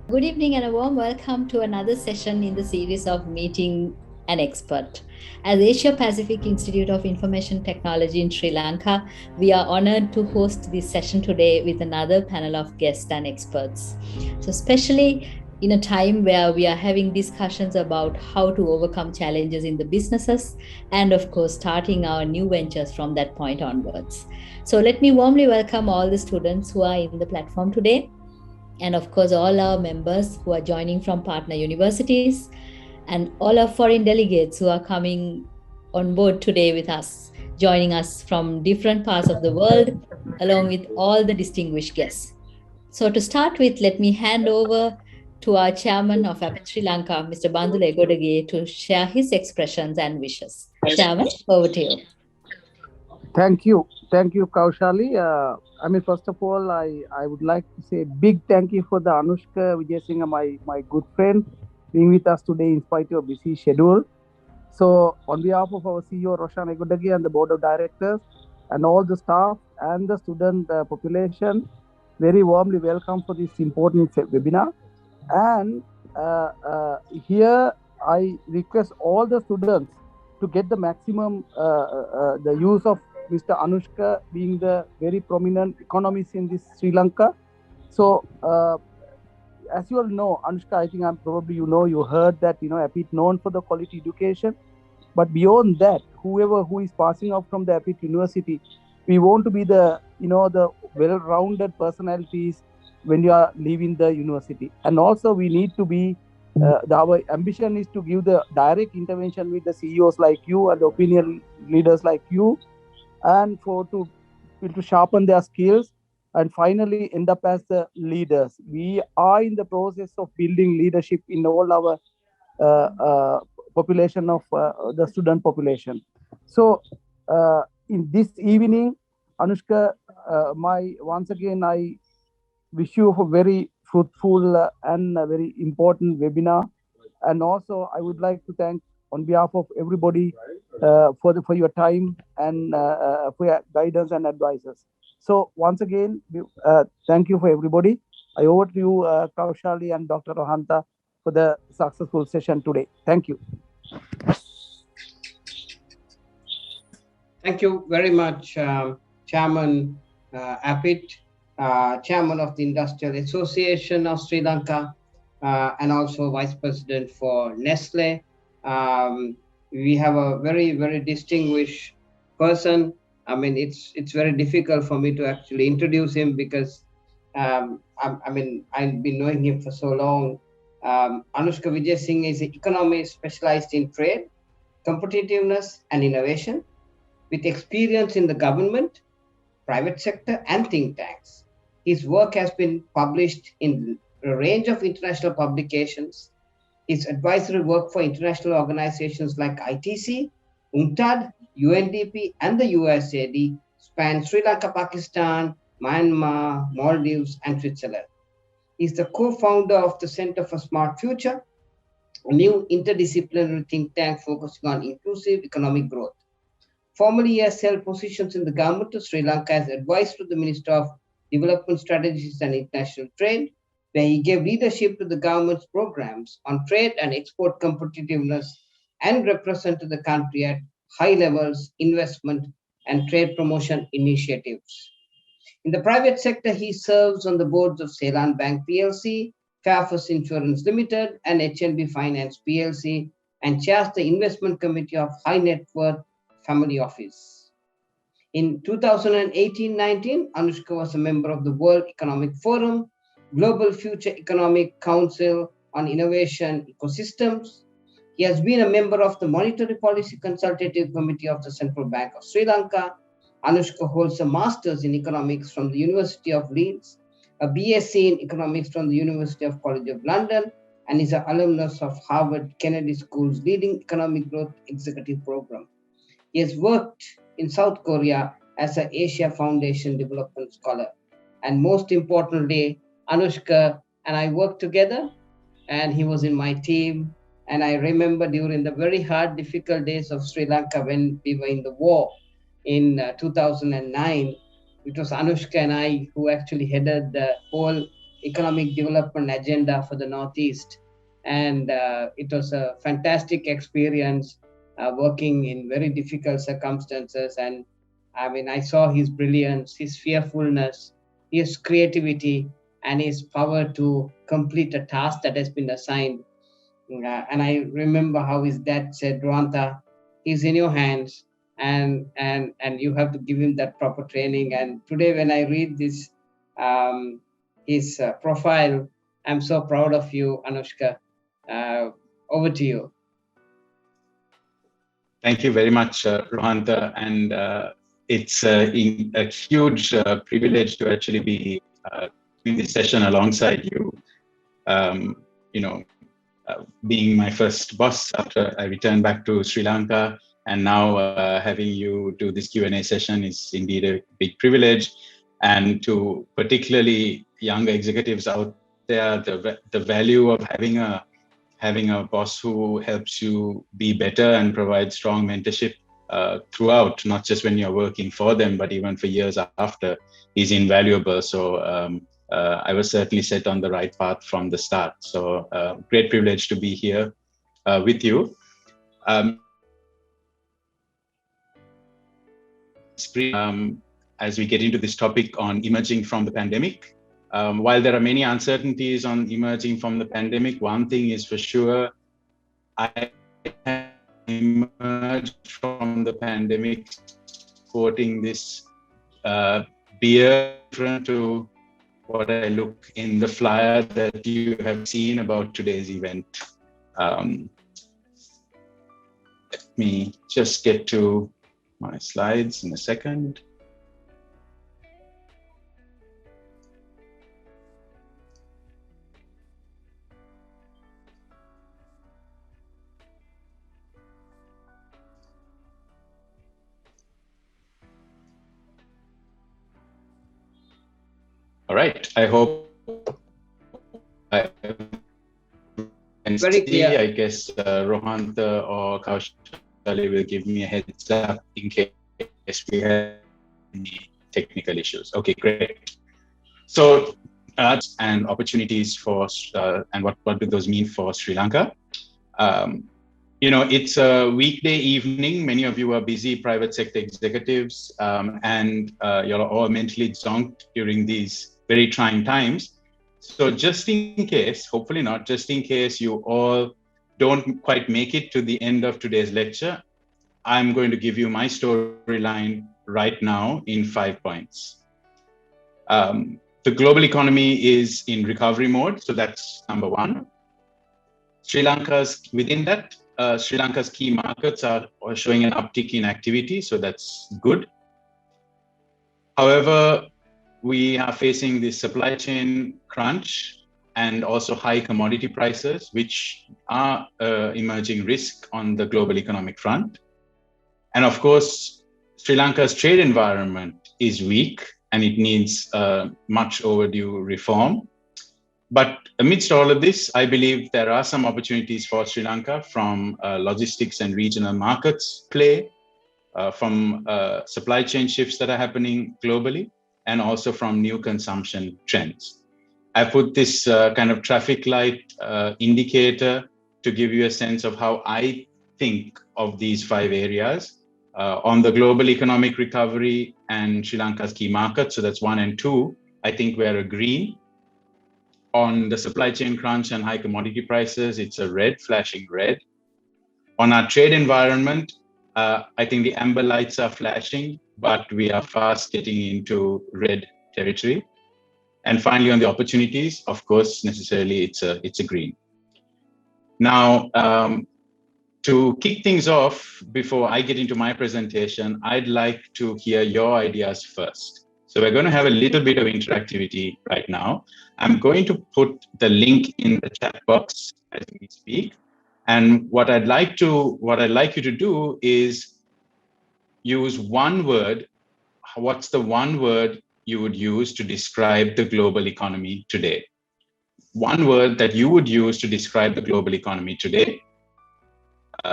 Good evening and a warm welcome to another session in the series of Meeting an Expert. As Asia Pacific Institute of Information Technology in Sri Lanka, we are honored to host this session today with another panel of guests and experts. So, especially in a time where we are having discussions about how to overcome challenges in the businesses and, of course, starting our new ventures from that point onwards. So, let me warmly welcome all the students who are in the platform today and of course all our members who are joining from partner universities and all our foreign delegates who are coming on board today with us, joining us from different parts of the world, along with all the distinguished guests. So, to start with, let me hand over to our chairman of APIT Sri Lanka, Mr. Bandula Egodage, to share his expressions and wishes. Chairman, over to you. Thank you, Kaushali. First of all, I would like to say big thank you for the Anushka Wijesinha, my good friend, being with us today in spite of busy schedule. So, on behalf of our CEO Roshan Egodagi and the board of directors, and all the staff and the student population, very warmly welcome for this important webinar. And here I request all the students to get the maximum the use of Mr. Anushka being the very prominent economist in this Sri Lanka. So as you all know, Anushka, I think I'm probably you heard that APIT known for the quality education, but beyond that, whoever who is passing out from the APIT University, we want to be the well-rounded personalities when you are leaving the university, and also we need to be. Our ambition is to give the direct intervention with the CEOs like you and the opinion leaders like you, and to sharpen their skills and finally end up as the leaders. We are in the process of building leadership in all our population of the student population. So in this evening, Anushka, my once again I wish you a very fruitful and a very important webinar. And also, I would like to thank on behalf of everybody for your time and for your guidance and advices. So once again, thank you for everybody. I over to you, Kaushali and Dr. Rohanta, for the successful session today. Thank you. Thank you very much, Chairman Apit, Chairman of the Industrial Association of Sri Lanka, and also Vice President for Nestle. We have a very, very distinguished person. It's very difficult for me to actually introduce him because I've been knowing him for so long. Anushka Wijesinha is an economist specialized in trade, competitiveness, and innovation with experience in the government, private sector, and think tanks. His work has been published in a range of international publications. His advisory work for international organizations like ITC, UNCTAD, UNDP, and the USAID spans Sri Lanka, Pakistan, Myanmar, Maldives, and Switzerland. He is the co-founder of the Center for Smart Future, a new interdisciplinary think tank focusing on inclusive economic growth. Formerly, he has held positions in the government of Sri Lanka as advisor to the Minister of Development Strategies and International Trade, where he gave leadership to the government's programs on trade and export competitiveness and represented the country at high levels investment and trade promotion initiatives. In the private sector, he serves on the boards of Ceylon Bank PLC, Fairfax Insurance Limited, and HNB Finance PLC, and chairs the investment committee of High Net Worth Family Office. In 2018-19, Anushka was a member of the World Economic Forum, Global Future Economic Council on Innovation Ecosystems. He has been a member of the Monetary Policy Consultative Committee of the Central Bank of Sri Lanka. Anushka holds a master's in economics from the University of Leeds, a BSc in economics from the University of College of London, and is an alumnus of Harvard Kennedy School's leading economic growth executive program. He has worked in South Korea as an Asia Foundation Development Scholar. And most importantly, Anushka and I worked together, and he was in my team. And I remember during the very hard, difficult days of Sri Lanka when we were in the war in 2009, it was Anushka and I who actually headed the whole economic development agenda for the Northeast. And it was a fantastic experience working in very difficult circumstances. And I mean, I saw his brilliance, his fearfulness, his creativity, and his power to complete a task that has been assigned. And I remember how his dad said, Rwanta, he's in your hands, and you have to give him that proper training. And today, when I read this, um, his profile, I'm so proud of you, Anushka. Uh, Over to you. Thank you very much, Rohanta. And it's a huge privilege to actually be doing this session alongside you. Um, you know, being my first boss after I returned back to Sri Lanka, and now having you do this Q&A session is indeed a big privilege. And to particularly younger executives out there, the value of having a boss who helps you be better and provide strong mentorship throughout, not just when you're working for them, but even for years after, is invaluable. So I was certainly set on the right path from the start. So great privilege to be here with you. As we get into this topic on emerging from the pandemic, while there are many uncertainties on emerging from the pandemic, one thing is for sure, I have emerged from the pandemic sporting this beer different to what I look in the flyer that you have seen about today's event. Let me just get to my slides in a second. All right, I hope I can Very see. clear. I guess Rohanta or Kaushali will give me a heads up in case we have any technical issues. Okay, great. So, and opportunities for, and what do those mean for Sri Lanka? It's a weekday evening. Many of you are busy private sector executives, and you're all mentally zonked during these very trying times. So just in case, hopefully not, just in case you all don't quite make it to the end of today's lecture, I'm going to give you my storyline right now in 5 points. The global economy is in recovery mode, so that's number one. Within that, Sri Lanka's key markets are showing an uptick in activity, so that's good. However, we are facing this supply chain crunch and also high commodity prices, which are emerging risk on the global economic front. And of course, Sri Lanka's trade environment is weak and it needs much overdue reform. But amidst all of this, I believe there are some opportunities for Sri Lanka from logistics and regional markets play, from supply chain shifts that are happening globally, and also from new consumption trends. I put this kind of traffic light indicator to give you a sense of how I think of these 5 areas. On the global economic recovery and Sri Lanka's key markets, so that's 1 and 2, I think we're a green. On the supply chain crunch and high commodity prices, it's a red, flashing red. On our trade environment, I think the amber lights are flashing, but we are fast getting into red territory. And finally, on the opportunities, of course, necessarily it's a green. Now, to kick things off, before I get into my presentation, I'd like to hear your ideas first. So we're going to have a little bit of interactivity right now. I'm going to put the link in the chat box as we speak. And what I'd like you to do is use one word. What's the one word you would use to describe the global economy today? One word that you would use to describe the global economy today.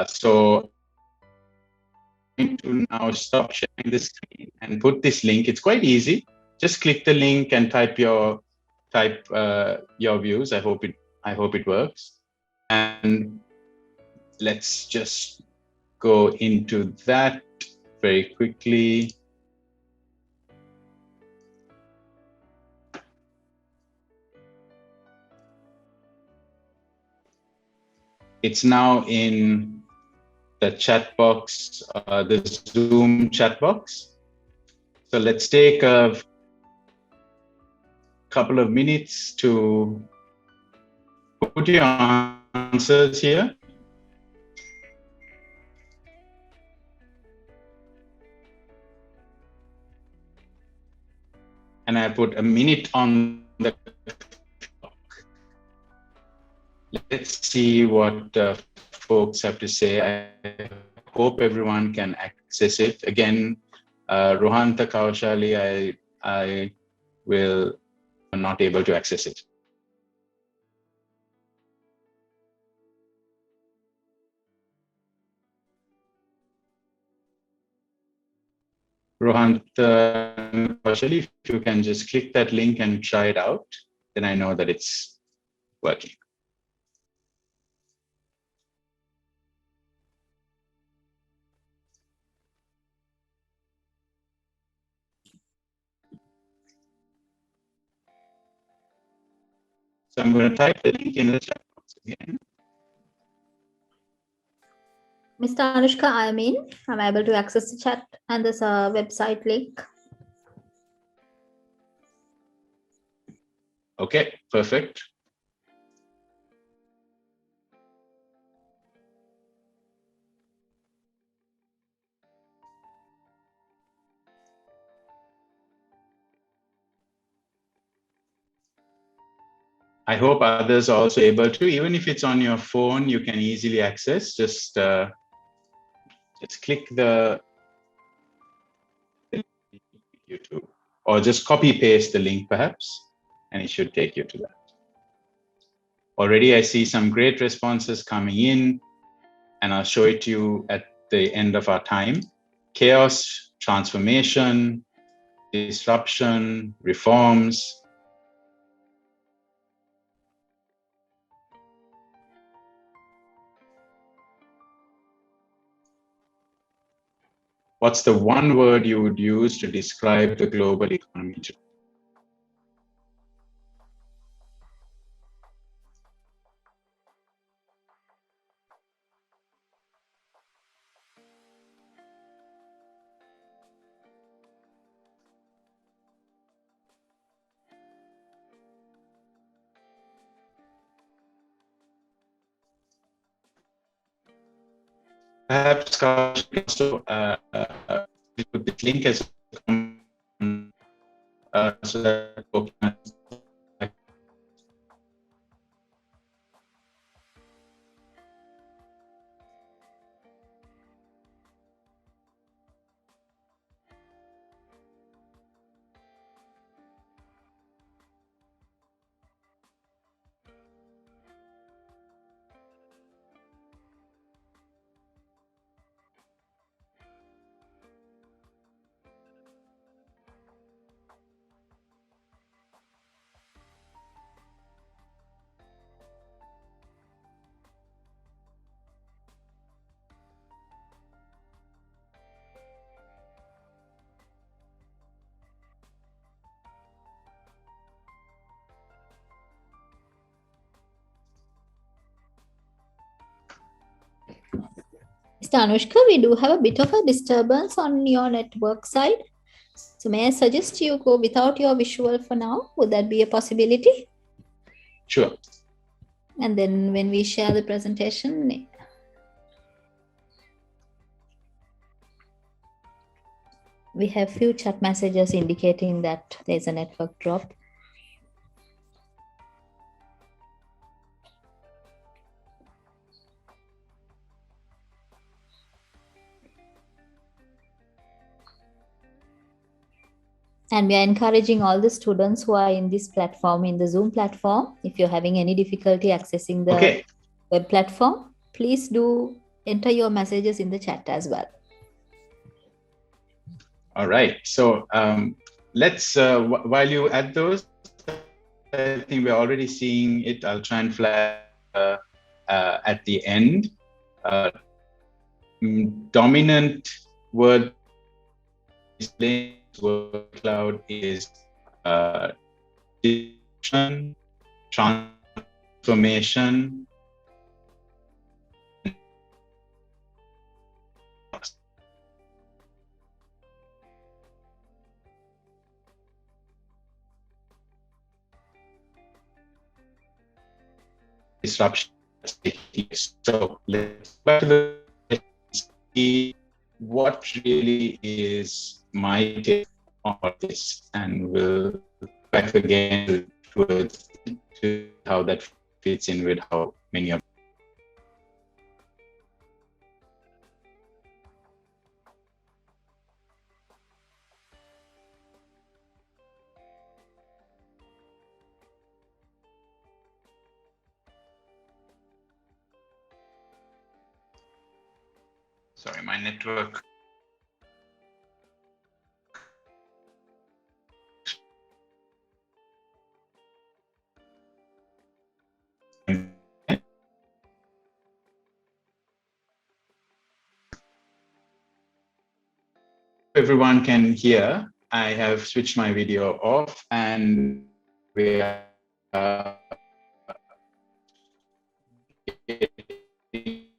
So I'm going to now stop sharing the screen and put this link. It's quite easy. Just click the link and type your type your views. I hope it works. And let's just go into that very quickly. It's now in the chat box, the Zoom chat box. So let's take a couple of minutes to put your answers here. And I put a minute on the clock. Let's see what folks have to say. I hope everyone can access it. Again, Rohanta Kaushali, I will not able to access it. Rohanta Kaushali, if you can just click that link and try it out, then I know that it's working. So I'm going to type the link in the chat box again. Mr. Anushka, I'm in. I'm able to access the chat and this website link. Okay, perfect. I hope others are also able to. Even if it's on your phone, you can easily access. Just click the YouTube, or just copy paste the link perhaps, and it should take you to that. Already I see some great responses coming in, and I'll show it to you at the end of our time. Chaos, transformation, disruption, reforms. What's the one word you would use to describe the global economy today? Perhaps also put this link as so that Mr. Anushka, we do have a bit of a disturbance on your network side. So may I suggest you go without your visual for now? Would that be a possibility? Sure. And then when we share the presentation, we have few chat messages indicating that there's a network drop. And we are encouraging all the students who are in this platform, in the Zoom platform, if you're having any difficulty accessing the web platform, please do enter your messages in the chat as well. All right. So let's, while you add those, I think we're already seeing it. I'll try and flag at the end. Dominant word cloud is distribution, transformation, disruption. So let's back to the see what really is my take on this, and we'll back again towards to how that fits in with how many of. Sorry, my network. Everyone can hear. I have switched my video off and we are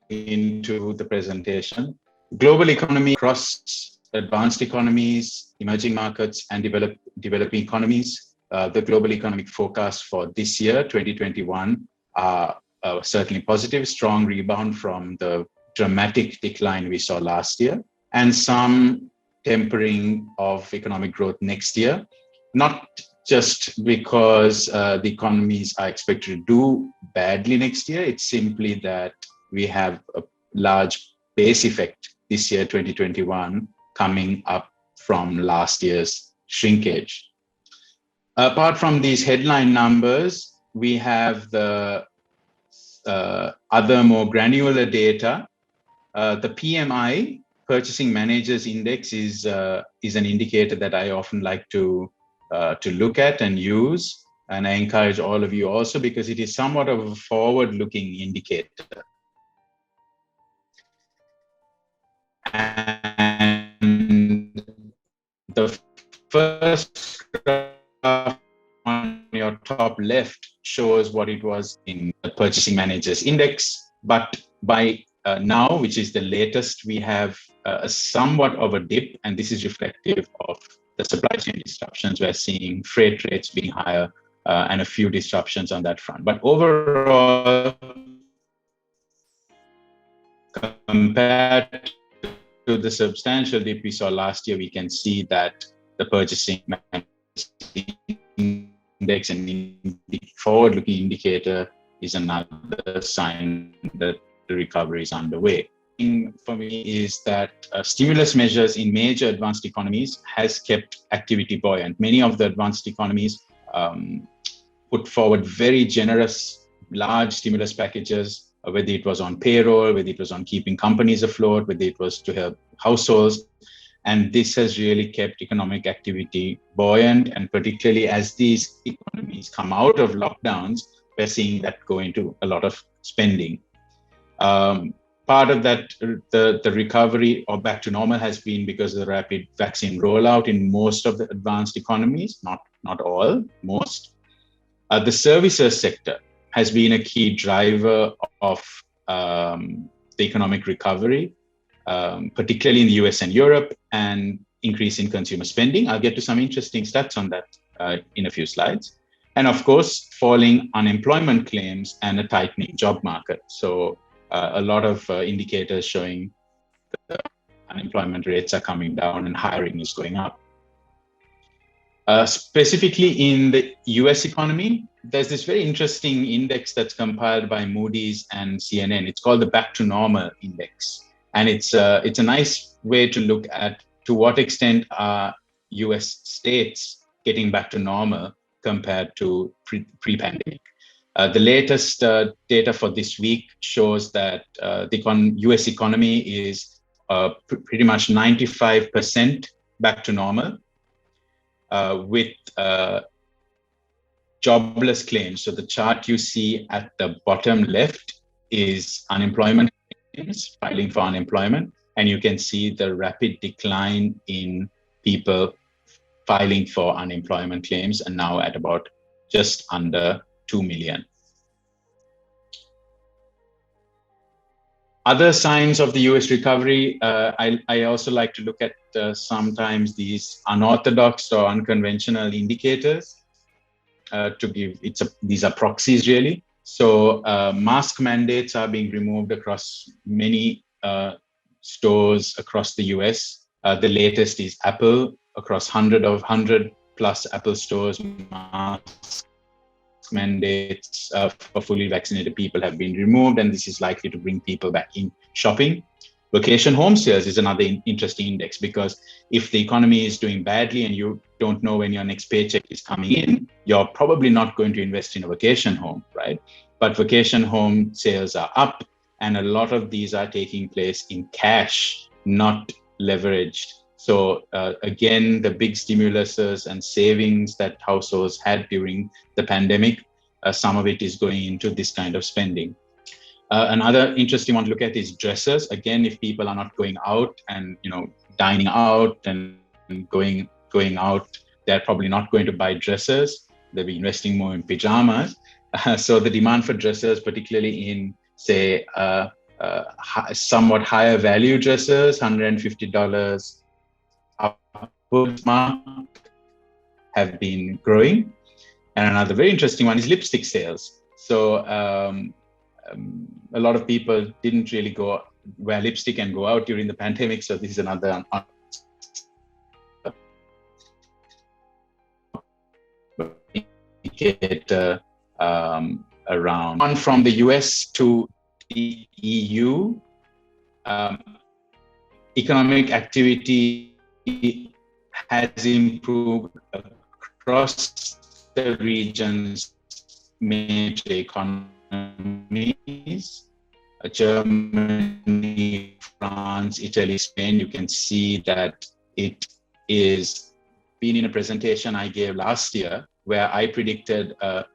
into the presentation. Global economy across advanced economies, emerging markets, and developing economies. The global economic forecast for this year, 2021, are certainly positive, strong rebound from the dramatic decline we saw last year, and some tempering of economic growth next year, not just because the economies are expected to do badly next year. It's simply that we have a large base effect this year, 2021, coming up from last year's shrinkage. Apart from these headline numbers, we have the other more granular data. The PMI, Purchasing Managers Index, is an indicator that I often like to look at and use. And I encourage all of you also, because it is somewhat of a forward-looking indicator. And the first graph on your top left shows what it was in the Purchasing Managers Index. But by now, which is the latest, we have a somewhat of a dip, and this is reflective of the supply chain disruptions. We're seeing freight rates being higher and a few disruptions on that front. But overall, compared to the substantial dip we saw last year, we can see that the Purchasing Index and the forward-looking indicator is another sign that the recovery is underway. For me is that stimulus measures in major advanced economies has kept activity buoyant. Many of the advanced economies put forward very generous, large stimulus packages, whether it was on payroll, whether it was on keeping companies afloat, whether it was to help households. And this has really kept economic activity buoyant. And particularly as these economies come out of lockdowns, we're seeing that go into a lot of spending. Part of that, the recovery or back to normal has been because of the rapid vaccine rollout in most of the advanced economies, not all, most. The services sector has been a key driver of the economic recovery, particularly in the US and Europe, and increase in consumer spending. I'll get to some interesting stats on that in a few slides. And of course, falling unemployment claims and a tightening job market. So a lot of indicators showing the unemployment rates are coming down and hiring is going up. Specifically in the US economy, there's this very interesting index that's compiled by Moody's and CNN. It's called the Back to Normal Index. And it's a nice way to look at to what extent are US states getting back to normal compared to pre-pandemic. The latest data for this week shows that the US economy is pretty much 95% back to normal, with jobless claims. So the chart you see at the bottom left is unemployment claims, filing for unemployment. And you can see the rapid decline in people filing for unemployment claims, and now at about just under 2 million. Other signs of the US recovery, I also like to look at sometimes these unorthodox or unconventional indicators to give, these are proxies really. So mask mandates are being removed across many stores across the US. The latest is Apple, across 100 plus Apple stores, mask mandates for fully vaccinated people have been removed, and this is likely to bring people back in shopping. Vacation home sales is another interesting index, because if the economy is doing badly and you don't know when your next paycheck is coming in, you're probably not going to invest in a vacation home, right? But vacation home sales are up, and a lot of these are taking place in cash, not leveraged. So again, the big stimuluses and savings that households had during the pandemic, some of it is going into this kind of spending. Another interesting one to look at is dresses. Again, if people are not going out and dining out and going out, they're probably not going to buy dresses. They'll be investing more in pajamas. So the demand for dresses, particularly in say somewhat higher value dresses, $150 upwards mark, have been growing. And another very interesting one is lipstick sales. So a lot of people didn't really go wear lipstick and go out during the pandemic. So this is another indicator around. One from the US to the EU, economic activity has improved across the region's major economies, Germany, France, Italy, Spain. You can see that it is been in a presentation I gave last year where I predicted a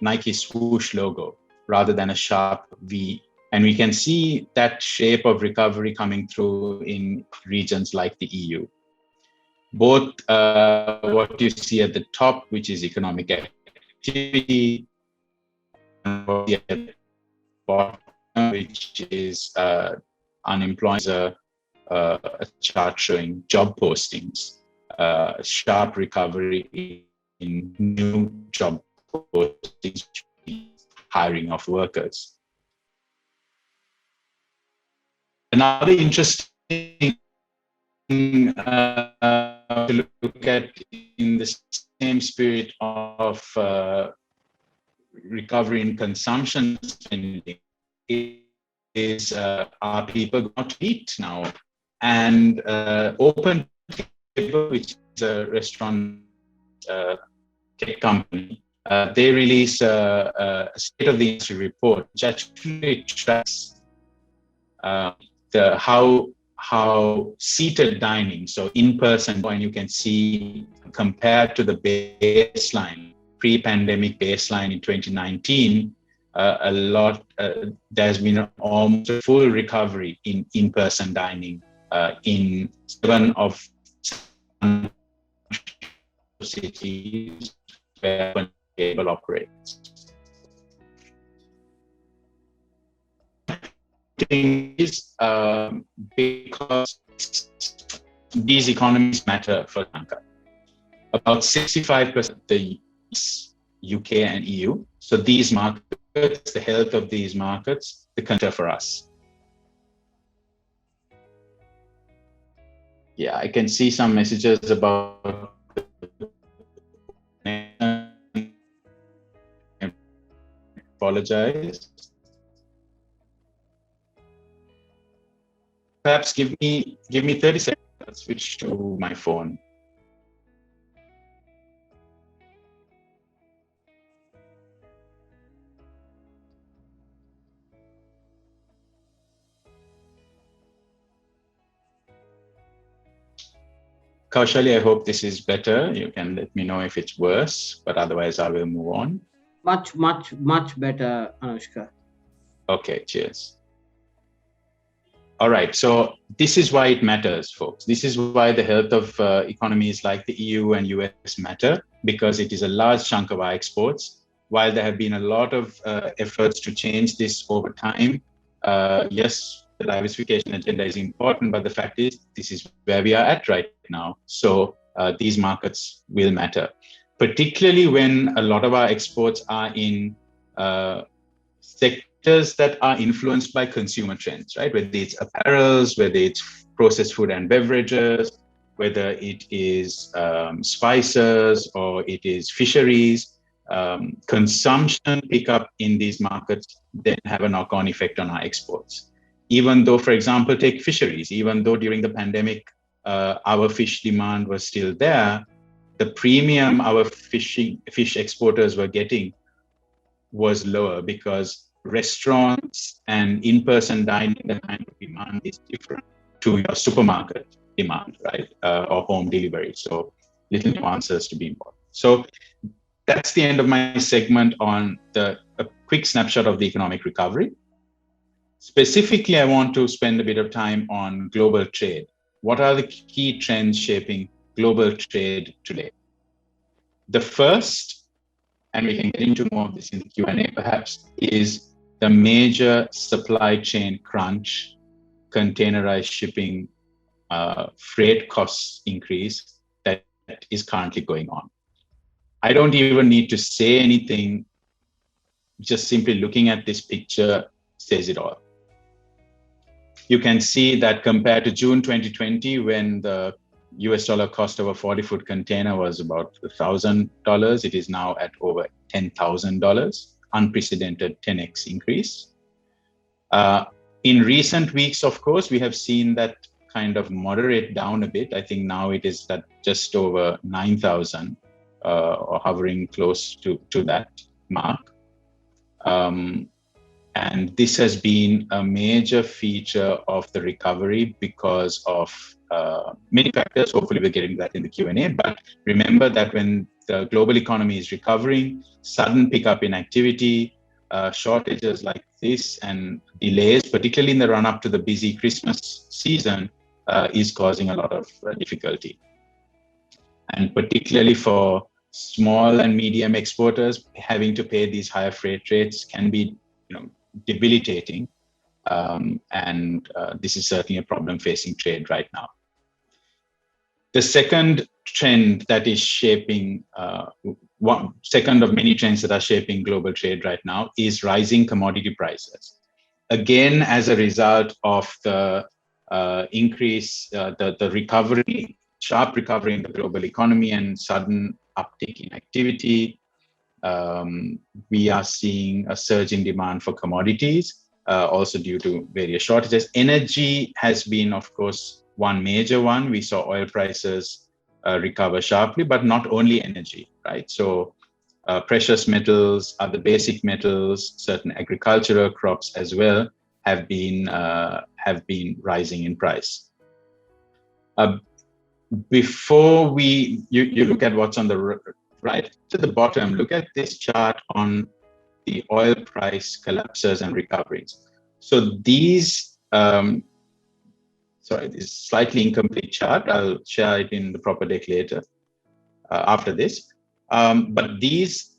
Nike swoosh logo rather than a sharp V. And we can see that shape of recovery coming through in regions like the EU. Both what you see at the top, which is economic activity, and what you see at the bottom, which is unemployment, a chart showing job postings, sharp recovery in new job postings, hiring of workers. Another interesting to look at in the same spirit of recovery in consumption spending is are people going to eat now? And Open Table, which is a restaurant tech company, they release a state of the industry report which actually tracks how seated dining, so in-person, and you can see compared to the baseline, pre-pandemic baseline in 2019, there's been almost a full recovery in in-person dining in 7 of cities where Open Table operates. Is because these economies matter for Sri Lanka. About 65% of the UK and EU. So these markets, the health of these markets, the country for us. Yeah, I can see some messages about apologize. Perhaps give me 30 seconds. I'll switch to my phone. Kaushali, I hope this is better. You can let me know if it's worse, but otherwise I will move on. Much, much, much better, Anushka. Okay, cheers. All right, so this is why it matters, folks. This is why the health of economies like the EU and US matter, because it is a large chunk of our exports. While there have been a lot of efforts to change this over time, yes, the diversification agenda is important, but the fact is, this is where we are at right now. So these markets will matter, particularly when a lot of our exports are in sectors that are influenced by consumer trends, right? Whether it's apparels, whether it's processed food and beverages, whether it is spices or it is fisheries, consumption pickup in these markets then have a knock-on effect on our exports. Even though, for example, take fisheries, even though during the pandemic, our fish demand was still there, the premium our fish exporters were getting was lower because restaurants and in-person dining, the kind of demand is different to your supermarket demand, right? Or home delivery. So little nuances to be important. So that's the end of my segment on a quick snapshot of the economic recovery. Specifically, I want to spend a bit of time on global trade. What are the key trends shaping global trade today? The first, and we can get into more of this in the Q&A perhaps, is the major supply chain crunch, containerized shipping, freight costs increase that is currently going on. I don't even need to say anything, just simply looking at this picture says it all. You can see that compared to June 2020, when the US dollar cost of a 40-foot container was about $1,000, it is now at over $10,000, unprecedented 10x increase. In recent weeks, of course, we have seen that kind of moderate down a bit. I think now it is at just over 9,000 or hovering close to that mark. And this has been a major feature of the recovery because of many factors. Hopefully we'll get into that in the Q&A. But remember that when the global economy is recovering, sudden pickup in activity, shortages like this and delays, particularly in the run-up to the busy Christmas season, is causing a lot of difficulty. And particularly for small and medium exporters, having to pay these higher freight rates can be, debilitating. And this is certainly a problem facing trade right now. The second trend that is shaping, second of many trends that are shaping global trade right now is rising commodity prices. Again, as a result of the increase, the recovery, sharp recovery in the global economy and sudden uptick in activity, we are seeing a surge in demand for commodities, also due to various shortages. Energy has been, of course, one major one. We saw oil prices recover sharply, but not only energy, right? So precious metals, other basic metals, certain agricultural crops as well have been rising in price. Before you look at what's on the right to the bottom, look at this chart on the oil price collapses and recoveries. So these, this slightly incomplete chart, I'll share it in the proper deck later after this. But these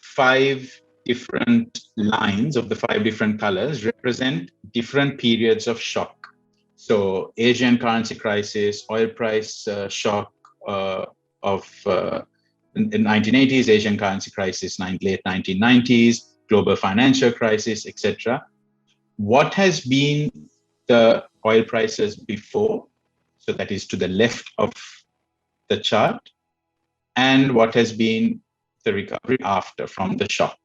5 different lines of the 5 different colors represent different periods of shock. So Asian currency crisis, oil price shock in the 1980s, Asian currency crisis, late 1990s, global financial crisis, etc. What has been the oil prices before? So that is to the left of the chart, and what has been the recovery after from the shock.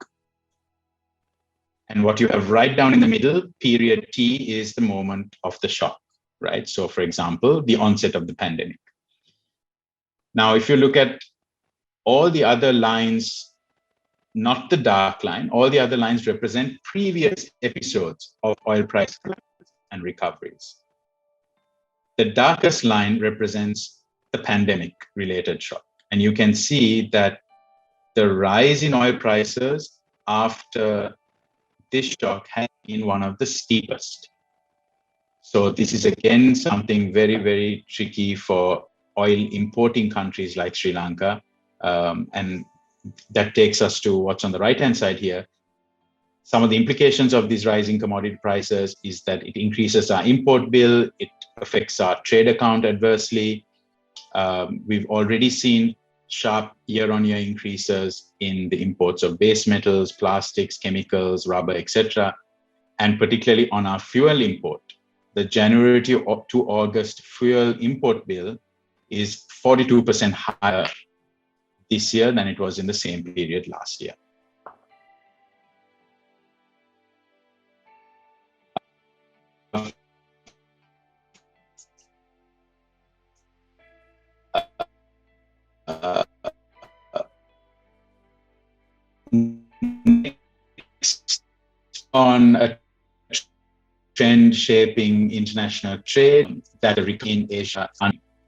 And what you have right down in the middle, period T, is the moment of the shock, right? So for example, the onset of the pandemic. Now, if you look at all the other lines, not the dark line, all the other lines represent previous episodes of oil price collapses and recoveries. The darkest line represents the pandemic-related shock. And you can see that the rise in oil prices after this shock has been one of the steepest. So this is again something very, very tricky for oil importing countries like Sri Lanka. And that takes us to what's on the right-hand side here. Some of the implications of these rising commodity prices is that it increases our import bill, it affects our trade account adversely. We've already seen sharp year-on-year increases in the imports of base metals, plastics, chemicals, rubber, etc. And particularly on our fuel import. The January to August fuel import bill is 42% higher this year than it was in the same period last year. Next, on a trend shaping international trade that in Asia.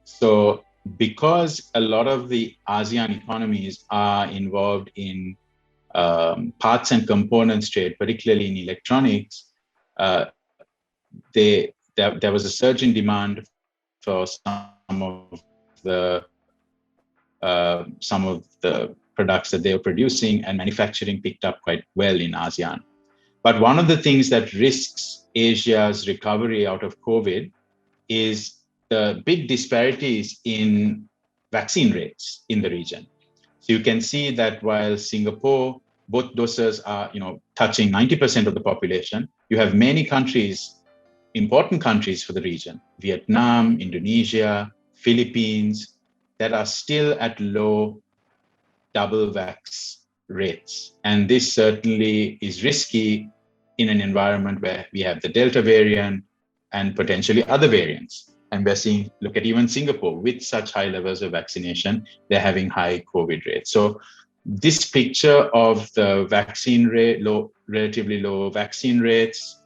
So because a lot of the ASEAN economies are involved in parts and components trade, particularly in electronics, there was a surge in demand for some of the products that they were producing, and manufacturing picked up quite well in ASEAN. But one of the things that risks Asia's recovery out of COVID is the big disparities in vaccine rates in the region. So you can see that while Singapore, both doses are touching 90% of the population, you have many countries, important countries for the region, Vietnam, Indonesia, Philippines, that are still at low double vax rates. And this certainly is risky in an environment where we have the Delta variant and potentially other variants. And we're seeing, look at even Singapore, with such high levels of vaccination, they're having high COVID rates. So this picture of the vaccine rate, relatively low vaccine rates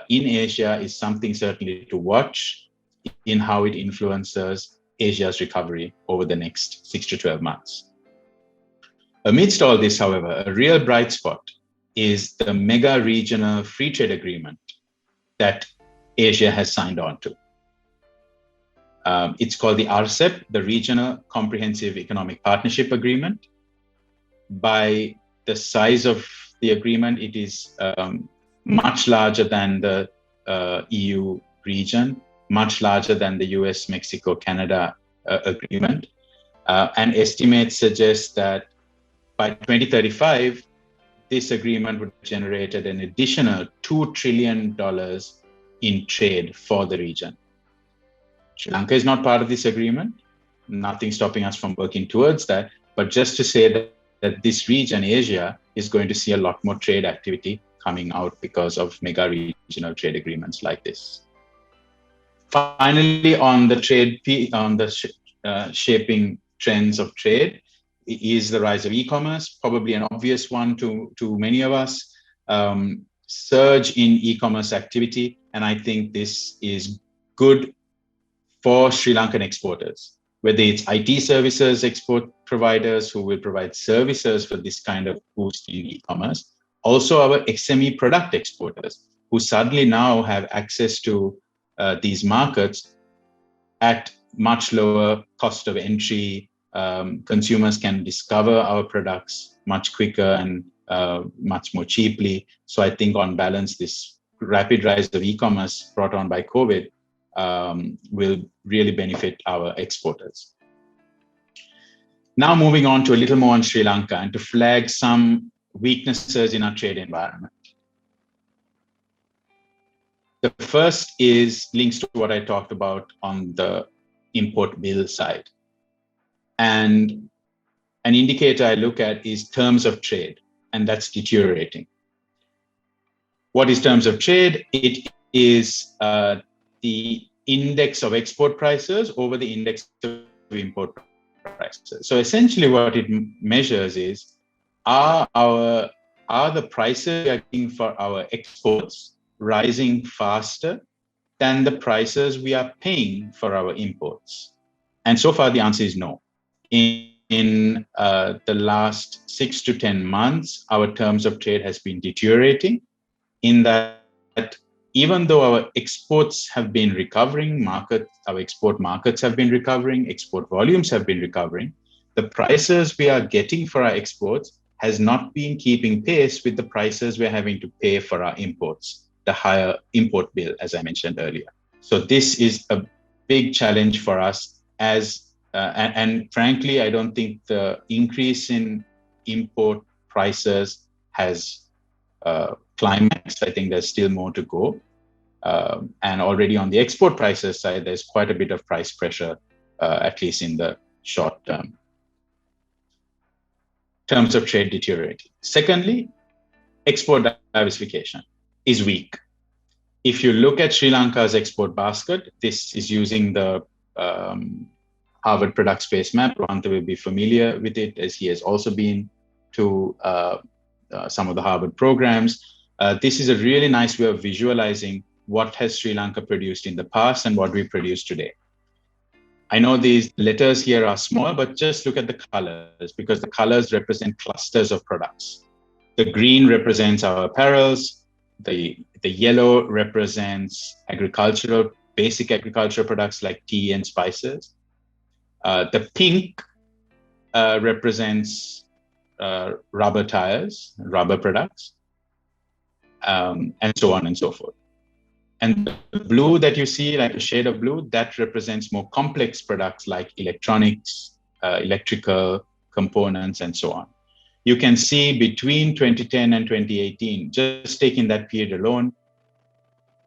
in Asia is something certainly to watch in how it influences Asia's recovery over the next 6 to 12 months. Amidst all this, however, a real bright spot is the mega regional free trade agreement that Asia has signed on to. It's called the RCEP, the Regional Comprehensive Economic Partnership Agreement. By the size of the agreement, it is much larger than the EU region, much larger than the US, Mexico, Canada agreement. And estimates suggest that by 2035, this agreement would have generated an additional $2 trillion in trade for the region. Sri Lanka is not part of this agreement. Nothing stopping us from working towards that. But just to say that this region, Asia, is going to see a lot more trade activity coming out because of mega regional trade agreements like this. Finally, on the trade, shaping trends of trade, is the rise of e-commerce, probably an obvious one to many of us. Surge in e-commerce activity, and I think this is good for Sri Lankan exporters, whether it's IT services export providers who will provide services for this kind of boost in e-commerce, also our SME product exporters who suddenly now have access to these markets at much lower cost of entry. Consumers can discover our products much quicker and much more cheaply. So I think on balance, this rapid rise of e-commerce brought on by COVID will really benefit our exporters. Now moving on to a little more on Sri Lanka and to flag some weaknesses in our trade environment. The first is links to what I talked about on the import bill side. And an indicator I look at is terms of trade, and that's deteriorating. What is terms of trade? It is the index of export prices over the index of import prices. So essentially what it measures is, are the prices we are getting for our exports rising faster than the prices we are paying for our imports? And so far, the answer is no. In the last 6 to 10 months, our terms of trade has been deteriorating in that even though our exports have been recovering, our export markets have been recovering, export volumes have been recovering, the prices we are getting for our exports has not been keeping pace with the prices we're having to pay for our imports, the higher import bill, as I mentioned earlier. So this is a big challenge for us and frankly, I don't think the increase in import prices has climaxed. I think there's still more to go. And already on the export prices side, there's quite a bit of price pressure, at least in the short term. Terms of trade deteriorating. Secondly, export diversification is weak. If you look at Sri Lanka's export basket, this is using the Harvard product space map. Ranta will be familiar with it as he has also been to some of the Harvard programs. This is a really nice way of visualizing what has Sri Lanka produced in the past and what we produce today. I know these letters here are small, but just look at the colors because the colors represent clusters of products. The green represents our apparels. The yellow represents basic agricultural products like tea and spices. The pink represents rubber tires, rubber products, and so on and so forth. And the blue that you see, like a shade of blue, that represents more complex products like electronics, electrical components, and so on. You can see between 2010 and 2018, just taking that period alone,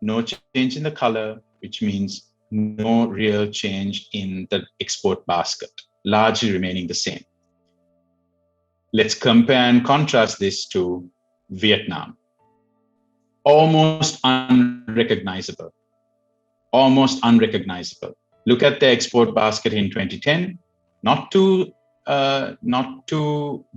no change in the color, which means no real change in the export basket, largely remaining the same. Let's compare and contrast this to Vietnam. Almost unrecognizable. Almost unrecognizable. Look at the export basket in 2010, not too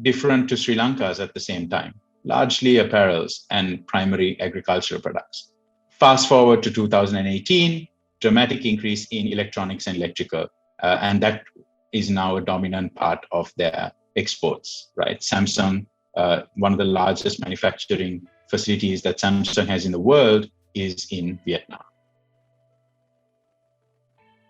different to Sri Lanka's at the same time, largely apparels and primary agricultural products. Fast forward to 2018, dramatic increase in electronics and electrical, and that is now a dominant part of their exports, right? Samsung, one of the largest manufacturing facilities that Samsung has in the world is in Vietnam.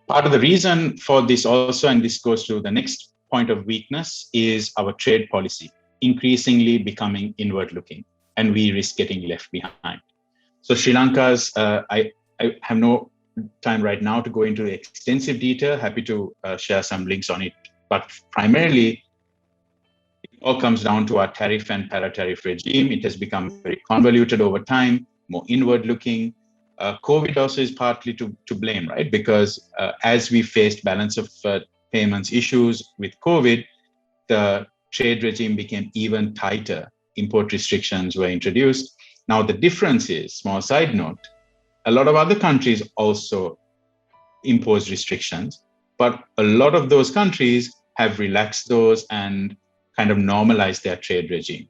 Part of the reason for this also, and this goes to the next point of weakness, is our trade policy increasingly becoming inward looking, and we risk getting left behind. So Sri Lanka's, I have no time right now to go into extensive detail, happy to share some links on it, but primarily it all comes down to our tariff and para-tariff regime. It has become very convoluted over time, more inward-looking. COVID also is partly to blame, right? Because as we faced balance of payments issues with COVID, the trade regime became even tighter. Import restrictions were introduced. Now the difference is, small side note, a lot of other countries also impose restrictions, but a lot of those countries have relaxed those and kind of normalized their trade regime.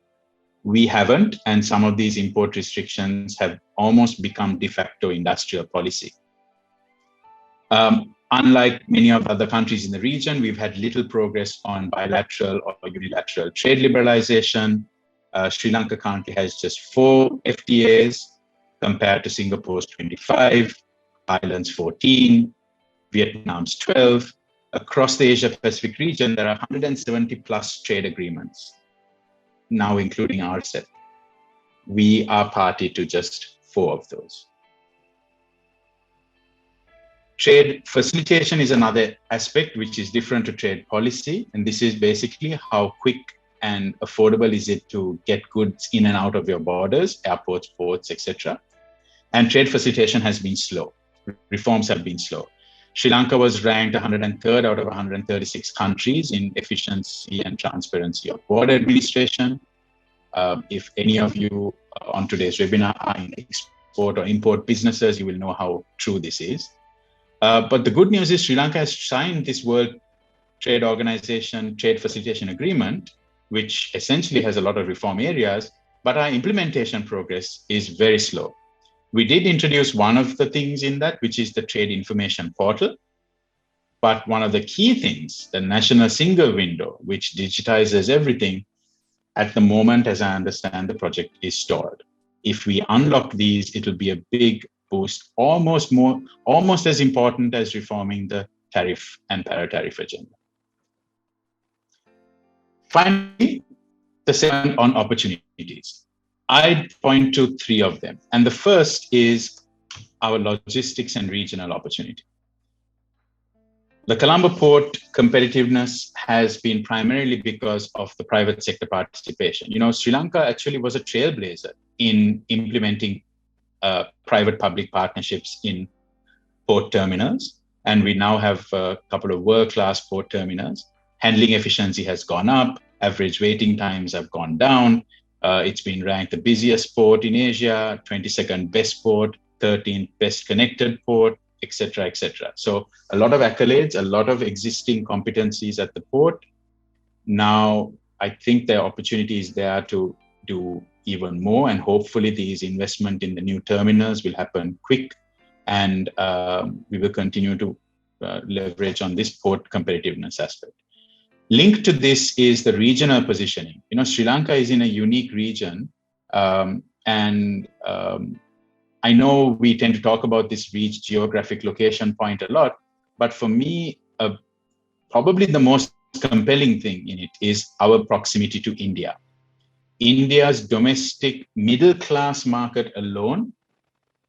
We haven't, and some of these import restrictions have almost become de facto industrial policy. Unlike many of other countries in the region, we've had little progress on bilateral or unilateral trade liberalization. Sri Lanka currently has just 4 FTAs compared to Singapore's 25, Thailand's 14, Vietnam's 12. Across the Asia-Pacific region, there are 170 plus trade agreements, now including RCEP. We are party to just 4 of those. Trade facilitation is another aspect which is different to trade policy. And this is basically how quick and affordable is it to get goods in and out of your borders, airports, ports, etc. And trade facilitation has been slow. Reforms have been slow. Sri Lanka was ranked 103rd out of 136 countries in efficiency and transparency of border administration. If any of you on today's webinar are in export or import businesses, you will know how true this is. But the good news is Sri Lanka has signed this World Trade Organization Trade Facilitation Agreement, which essentially has a lot of reform areas, but our implementation progress is very slow. We did introduce one of the things in that, which is the Trade Information Portal. But one of the key things, the national single window, which digitizes everything, at the moment, as I understand, the project is stalled. If we unlock these, it will be a big boost, almost as important as reforming the tariff and para-tariff agenda. Finally, the second on opportunities. I'd point to three of them. And the first is our logistics and regional opportunity. The Colombo port competitiveness has been primarily because of the private sector participation. Sri Lanka actually was a trailblazer in implementing private-public partnerships in port terminals. And we now have a couple of world-class port terminals. Handling efficiency has gone up. Average waiting times have gone down. It's been ranked the busiest port in Asia, 22nd best port, 13th best connected port, etc., etc. So a lot of accolades, a lot of existing competencies at the port. Now, I think there are opportunities there to do even more, and hopefully these investment in the new terminals will happen quick, and we will continue to leverage on this port competitiveness aspect. Linked to this is the regional positioning. Sri Lanka is in a unique region, and I know we tend to talk about this geographic location point a lot, but for me, probably the most compelling thing in it is our proximity to India. India's domestic middle class market alone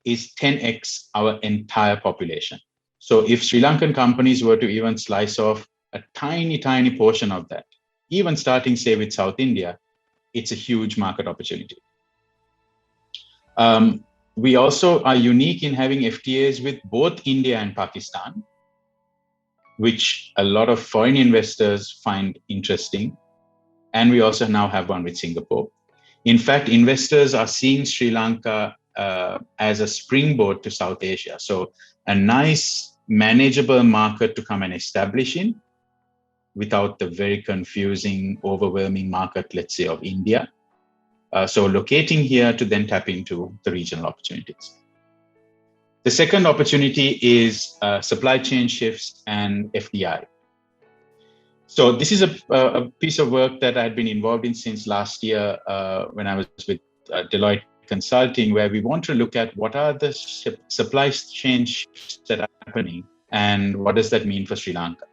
is 10x our entire population. So if Sri Lankan companies were to even slice off a tiny, tiny portion of that, even starting, say, with South India, it's a huge market opportunity. We also are unique in having FTAs with both India and Pakistan, which a lot of foreign investors find interesting. And we also now have one with Singapore. In fact, investors are seeing Sri Lanka as a springboard to South Asia. So a nice, manageable market to come and establish in without the very confusing, overwhelming market, let's say, of India. So locating here to then tap into the regional opportunities. The second opportunity is supply chain shifts and FDI. So this is a piece of work that I had been involved in since last year when I was with Deloitte Consulting, where we want to look at what are the supply chain shifts that are happening and what does that mean for Sri Lanka.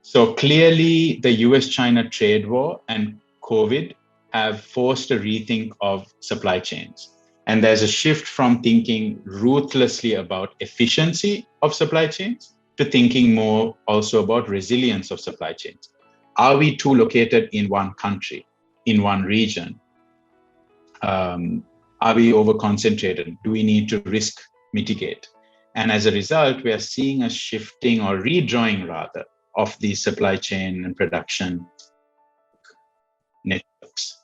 So clearly the US-China trade war and COVID have forced a rethink of supply chains. And there's a shift from thinking ruthlessly about efficiency of supply chains to thinking more also about resilience of supply chains. Are we too located in one country, in one region? Are we over-concentrated? Do we need to risk mitigate? And as a result, we are seeing a shifting or redrawing rather of the supply chain and production networks.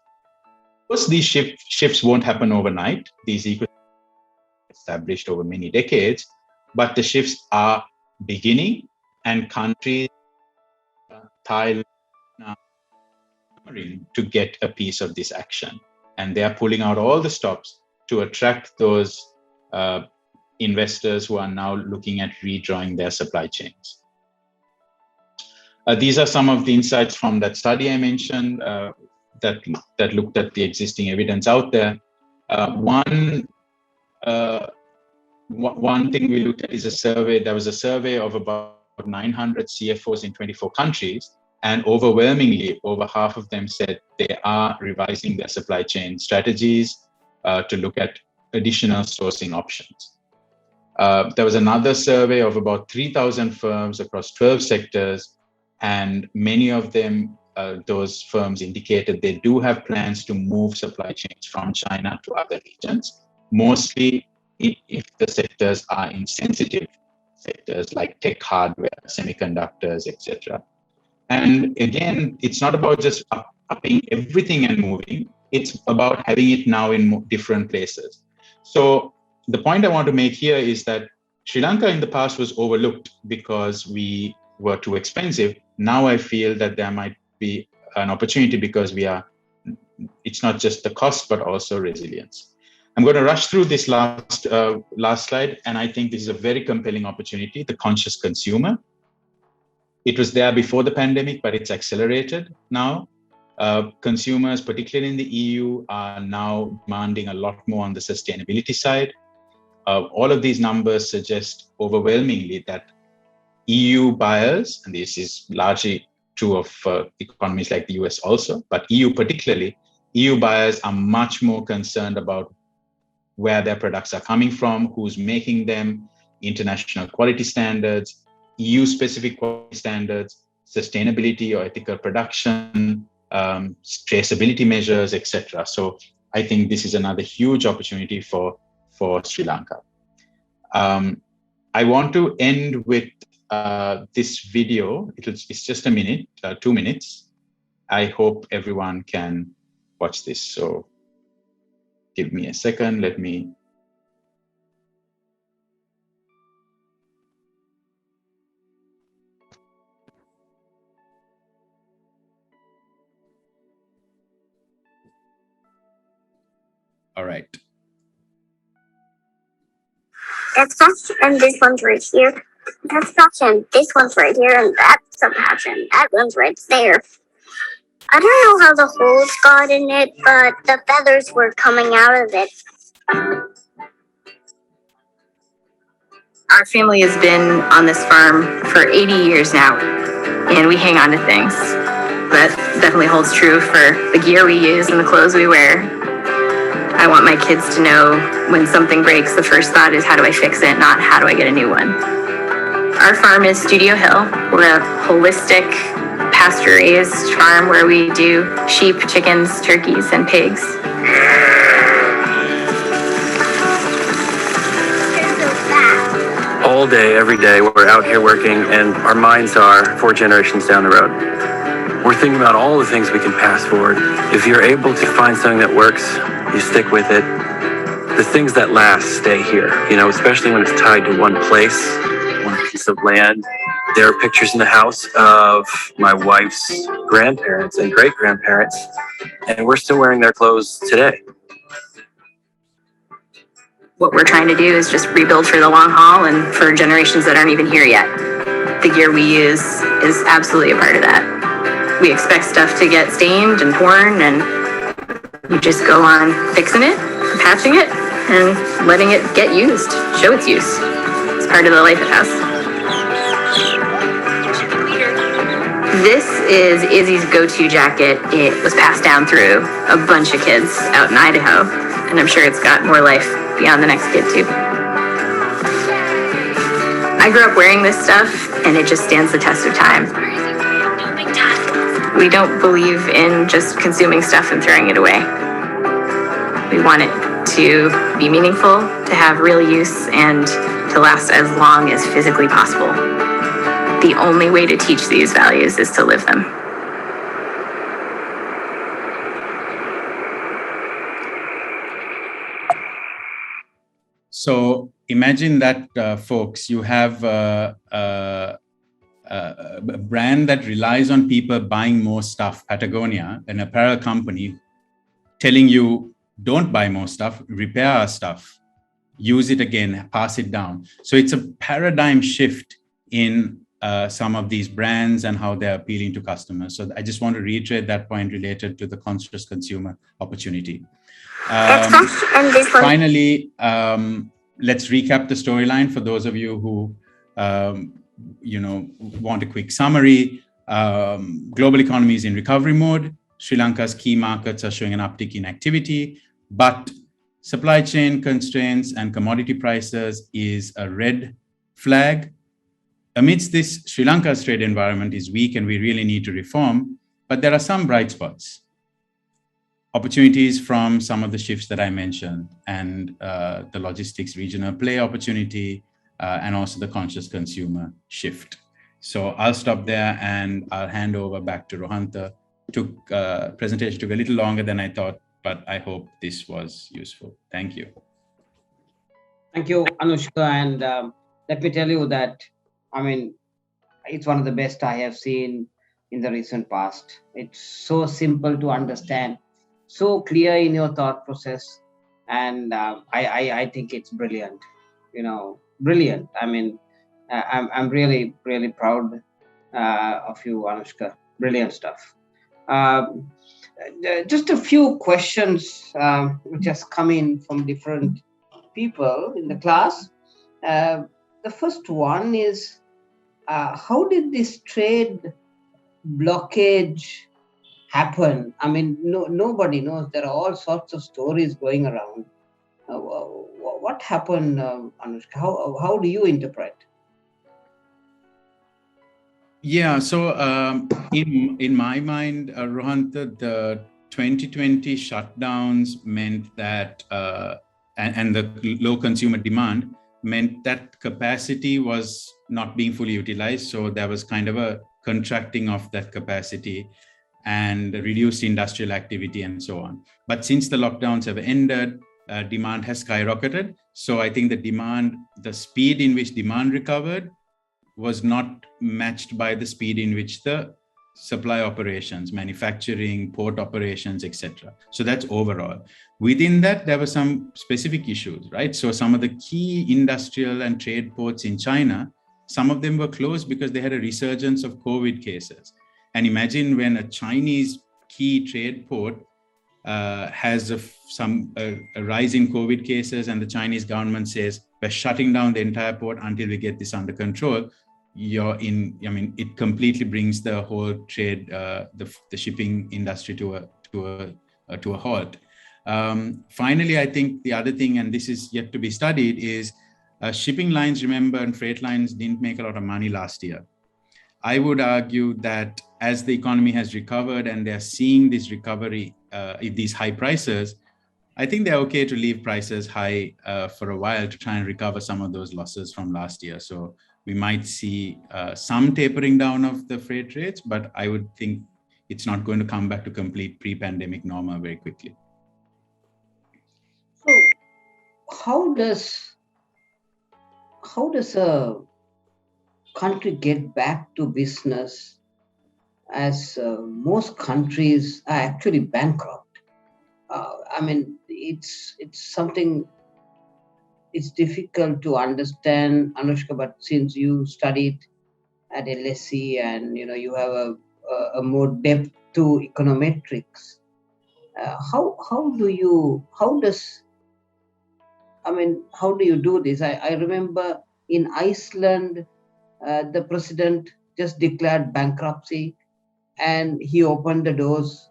Of course, these shifts won't happen overnight. These ecosystems are established over many decades, but the shifts are beginning, and countries, Thailand, to get a piece of this action. And they are pulling out all the stops to attract those investors who are now looking at redrawing their supply chains. These are some of the insights from that study I mentioned that looked at the existing evidence out there. One thing we looked at is a survey. There was a survey of about 900 CFOs in 24 countries, and overwhelmingly, over half of them said they are revising their supply chain strategies to look at additional sourcing options. There was another survey of about 3,000 firms across 12 sectors, and many of them, those firms indicated they do have plans to move supply chains from China to other regions, mostly if the sectors are in sensitive sectors like tech hardware, semiconductors, etc. And again, it's not about just upping everything and moving. It's about having it now in different places. So the point I want to make here is that Sri Lanka in the past was overlooked because we were too expensive. Now I feel that there might be an opportunity because it's not just the cost, but also resilience. I'm going to rush through this last slide, and I think this is a very compelling opportunity, the conscious consumer. It was there before the pandemic, but it's accelerated now. Consumers, particularly in the EU, are now demanding a lot more on the sustainability side. All of these numbers suggest overwhelmingly that EU buyers, and this is largely true of economies like the US also, but EU particularly, EU buyers are much more concerned about where their products are coming from, who's making them, international quality standards, EU-specific quality standards, sustainability or ethical production, traceability measures, etc. So I think this is another huge opportunity for Sri Lanka. I want to end with this video. It's just a minute, 2 minutes. I hope everyone can watch this. So give me a second. Let me. All right. That's fashion, and this one's right here. That's fashion. This one's right here, and that's a fashion. That one's right there. I don't know how the holes got in it, but the feathers were coming out of it. Our family has been on this farm for 80 years now, and we hang on to things. That definitely holds true for the gear we use and the clothes we wear. I want my kids to know when something breaks, the first thought is how do I fix it, not how do I get a new one. Our farm is Studio Hill. We're a holistic pasture-raised farm where we do sheep, chickens, turkeys, and pigs. All day, every day, we're out here working, and our minds are 4 generations down the road. We're thinking about all the things we can pass forward. If you're able to find something that works, you stick with it. The things that last stay here, especially when it's tied to one place, one piece of land. There are pictures in the house of my wife's grandparents and great-grandparents, and we're still wearing their clothes today. What we're trying to do is just rebuild for the long haul and for generations that aren't even here yet. The gear we use is absolutely a part of that. We expect stuff to get stained and torn, and you just go on fixing it, patching it, and letting it get used, show its use. It's part of the life it has. This is Izzy's go-to jacket. It was passed down through a bunch of kids out in Idaho, and I'm sure it's got more life beyond the next kid too. I grew up wearing this stuff, and it just stands the test of time. We don't believe in just consuming stuff and throwing it away. We want it to be meaningful, to have real use, and to last as long as physically possible. The only way to teach these values is to live them. So imagine that, folks, you have a brand that relies on people buying more stuff, Patagonia, an apparel company, telling you, don't buy more stuff, repair our stuff, use it again, pass it down. So it's a paradigm shift in some of these brands and how they're appealing to customers. So I just want to reiterate that point related to the conscious consumer opportunity. Finally, let's recap the storyline for those of you who want a quick summary. Global economy is in recovery mode. Sri Lanka's key markets are showing an uptick in activity, but supply chain constraints and commodity prices is a red flag. Amidst this, Sri Lanka's trade environment is weak and we really need to reform, but there are some bright spots. Opportunities from some of the shifts that I mentioned, and the logistics regional play opportunity, and also the conscious consumer shift. So I'll stop there and I'll hand over back to Rohantha. Presentation took a little longer than I thought, but I hope this was useful. Thank you. Thank you, Anushka. And let me tell you that, it's one of the best I have seen in the recent past. It's so simple to understand, so clear in your thought process. And I think it's brilliant, brilliant. I'm really, really proud of you, Anushka. Brilliant stuff. Um, just a few questions which has come in from different people in the class. Uh, the first one is, how did this trade blockage happen? I mean, nobody knows. There are all sorts of stories going around. What happened, Anushka? How do you interpret? Yeah, so in my mind, Rohan, the 2020 shutdowns meant that, and the low consumer demand meant that capacity was not being fully utilized. So there was kind of a contracting of that capacity and reduced industrial activity and so on. But since the lockdowns have ended, demand has skyrocketed. So I think the speed in which demand recovered was not matched by the speed in which the supply operations, manufacturing, port operations, etc. So that's overall. Within that, there were some specific issues, right? So some of the key industrial and trade ports in China, some of them were closed because they had a resurgence of COVID cases. And imagine when a Chinese key trade port has a rise in COVID cases, and the Chinese government says, we're shutting down the entire port until we get this under control. It completely brings the whole trade, the shipping industry to a halt. Finally, I think the other thing, and this is yet to be studied, is shipping lines, remember, and freight lines didn't make a lot of money last year. I would argue that as the economy has recovered and they're seeing this recovery, these high prices, I think they're okay to leave prices high for a while to try and recover some of those losses from last year. So we might see some tapering down of the freight rates, but I would think it's not going to come back to complete pre-pandemic normal very quickly. So how does a country get back to business as most countries are actually bankrupt? I mean, it's something, it's difficult to understand, Anushka, but since you studied at LSE and you have a more depth to econometrics, how do you do this? I remember in Iceland, the president just declared bankruptcy, and he opened the doors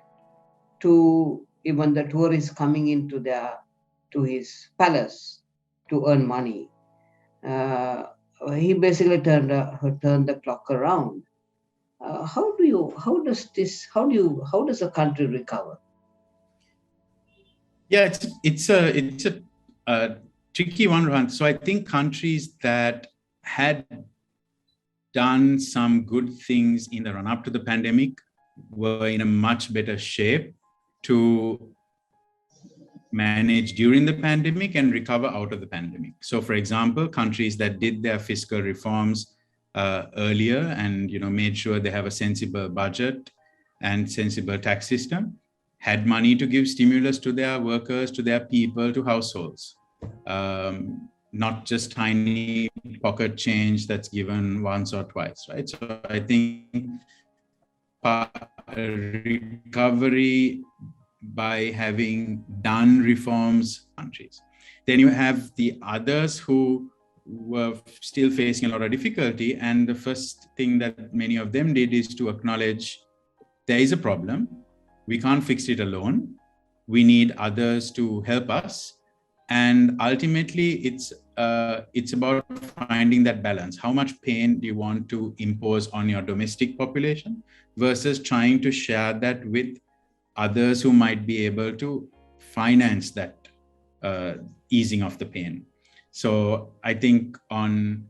to even the tourists coming into his palace to earn money. He basically turned the clock around. How does a country recover? Yeah, it's a tricky one, Rohan. So I think countries that had done some good things in the run-up to the pandemic were in a much better shape to manage during the pandemic and recover out of the pandemic. So, for example, countries that did their fiscal reforms earlier and made sure they have a sensible budget and sensible tax system, had money to give stimulus to their workers, to their people, to households. Not just tiny pocket change that's given once or twice, right? So I think recovery by having done reforms countries. Then you have the others who were still facing a lot of difficulty. And the first thing that many of them did is to acknowledge there is a problem. We can't fix it alone. We need others to help us. And ultimately, it's about finding that balance. How much pain do you want to impose on your domestic population versus trying to share that with others who might be able to finance that easing of the pain. So I think on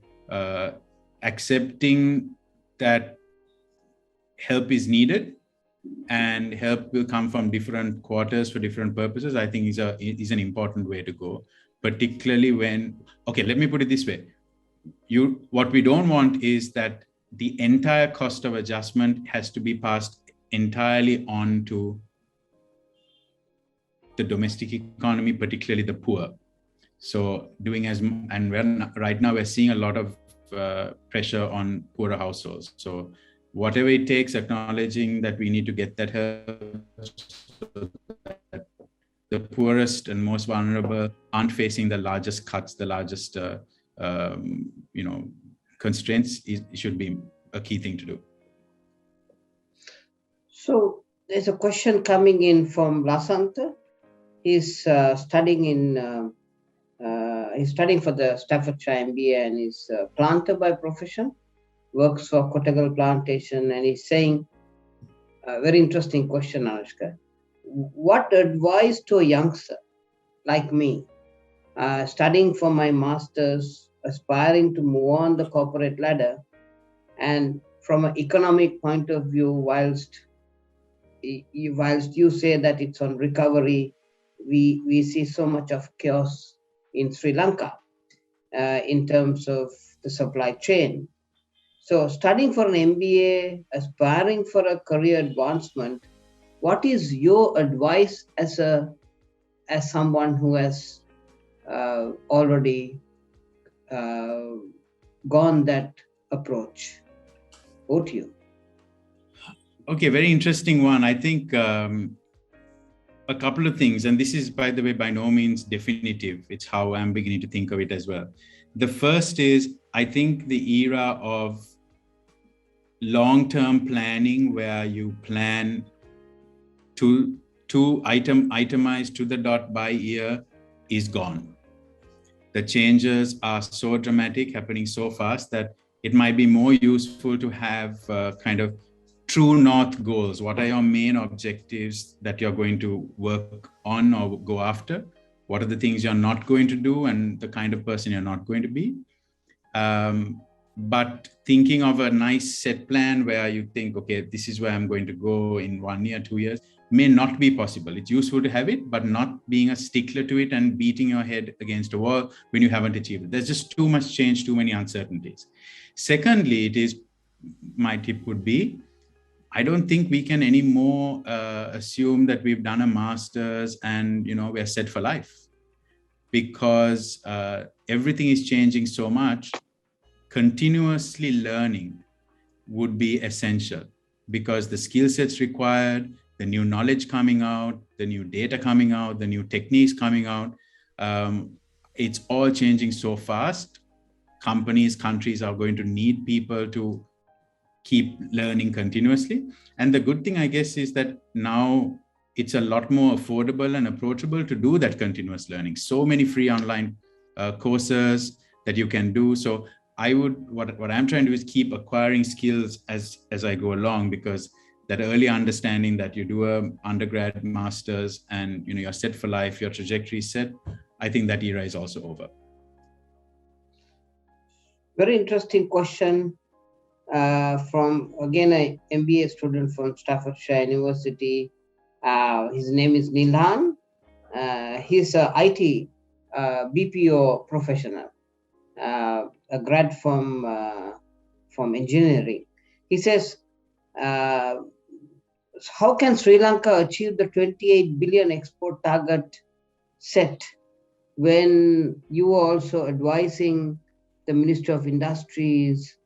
accepting that help is needed and help will come from different quarters for different purposes, I think is an important way to go, particularly when, okay, let me put it this way. What we don't want is that the entire cost of adjustment has to be passed entirely on to the domestic economy, particularly the poor. So right now we're seeing a lot of pressure on poorer households. So whatever it takes, acknowledging that we need to get that help so that the poorest and most vulnerable aren't facing the largest cuts, the largest constraints. It should be a key thing to do. So there's a question coming in from Lasanta. He's studying for the Staffordshire MBA and is a planter by profession, works for Kottagal Plantation, and he's saying, a very interesting question, Anushka. What advice to a youngster like me, studying for my master's, aspiring to move on the corporate ladder, and from an economic point of view, whilst you say that it's on recovery, we see so much of chaos in Sri Lanka in terms of the supply chain. So studying for an MBA, aspiring for a career advancement, what is your advice as someone who has already gone that approach? Over to you. Okay, very interesting one. I think a couple of things, and this is, by the way, by no means definitive. It's how I'm beginning to think of it as well. The first is, I think the era of long-term planning, where you plan to itemize to the dot by year, is gone. The changes are so dramatic, happening so fast, that it might be more useful to have kind of true north goals. What are your main objectives that you're going to work on or go after? What are the things you're not going to do and the kind of person you're not going to be? But thinking of a nice set plan where you think, okay, this is where I'm going to go in 1 year, 2 years, may not be possible. It's useful to have it, but not being a stickler to it and beating your head against a wall when you haven't achieved it. There's just too much change, too many uncertainties. Secondly, my tip would be, I don't think we can anymore assume that we've done a master's and we're set for life, because everything is changing so much. Continuously learning would be essential, because the skill sets required, the new knowledge coming out, the new data coming out, the new techniques coming out, it's all changing so fast. Companies, countries are going to need people to keep learning continuously. And the good thing, I guess, is that now it's a lot more affordable and approachable to do that continuous learning. So many free online courses that you can do. So what I'm trying to do is keep acquiring skills as I go along, because that early understanding that you do a undergrad, master's, and you're set for life, your trajectory is set, I think that era is also over. Very interesting question from, again, an MBA student from Staffordshire University. His name is Nilhan. He's a IT BPO professional, a grad from engineering. He says, how can Sri Lanka achieve the 28 billion export target set when you are also advising the Ministry of Industries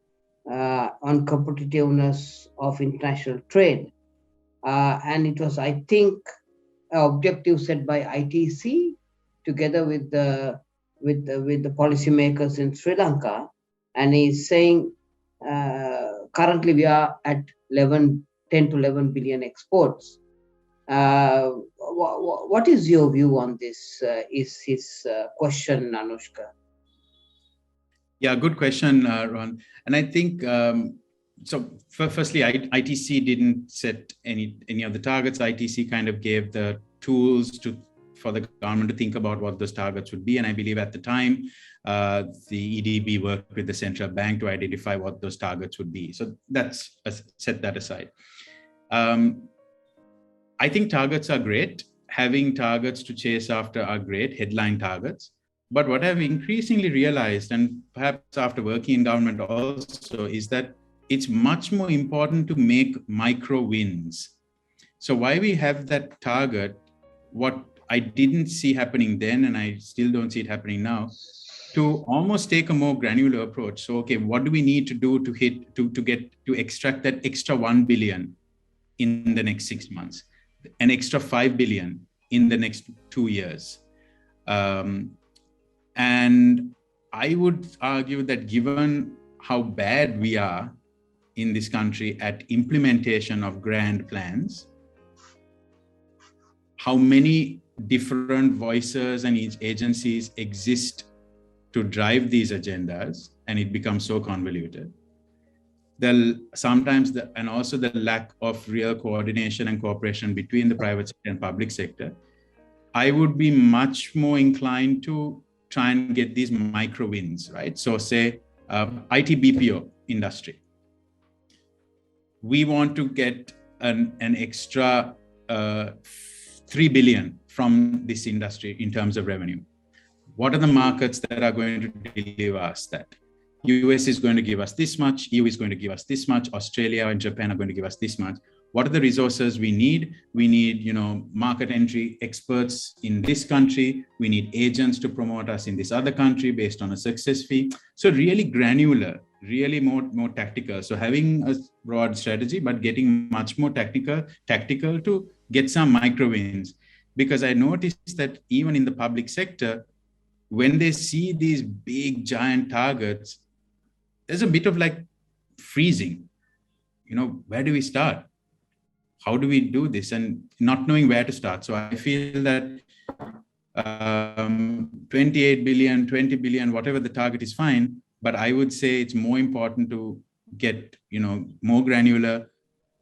on competitiveness of international trade? And it was, I think, an objective set by ITC together with the policymakers in Sri Lanka. And he's saying currently we are at 10 to 11 billion exports. What is your view on this? Is his question, Anushka? Yeah, good question, Ron. And I think, so firstly, ITC didn't set any of the targets. ITC kind of gave the tools for the government to think about what those targets would be. And I believe at the time, the EDB worked with the central bank to identify what those targets would be. So that's set that aside. I think targets are great. Having targets to chase after are great, headline targets. But what I've increasingly realized, and perhaps after working in government also, is that it's much more important to make micro wins. So why we have that target, what I didn't see happening then, and I still don't see it happening now, to almost take a more granular approach. So, okay, what do we need to do to extract that extra 1 billion in the next 6 months, an extra 5 billion in the next 2 years? And I would argue that given how bad we are in this country at implementation of grand plans, how many different voices and agencies exist to drive these agendas, and it becomes so convoluted. And also the lack of real coordination and cooperation between the private sector and public sector. I would be much more inclined to try and get these micro wins, right? So say IT BPO industry. We want to get an extra 3 billion from this industry in terms of revenue. What are the markets that are going to deliver us that? US is going to give us this much, EU is going to give us this much, Australia and Japan are going to give us this much. What are the resources we need? We need, market entry experts in this country. We need agents to promote us in this other country based on a success fee. So really granular, really more tactical. So having a broad strategy, but getting much more tactical to get some micro wins. Because I noticed that even in the public sector, when they see these big giant targets, there's a bit of like freezing. Where do we start? How do we do this? And not knowing where to start. So I feel that 28 billion, 20 billion, whatever the target is fine. But I would say it's more important to get, more granular.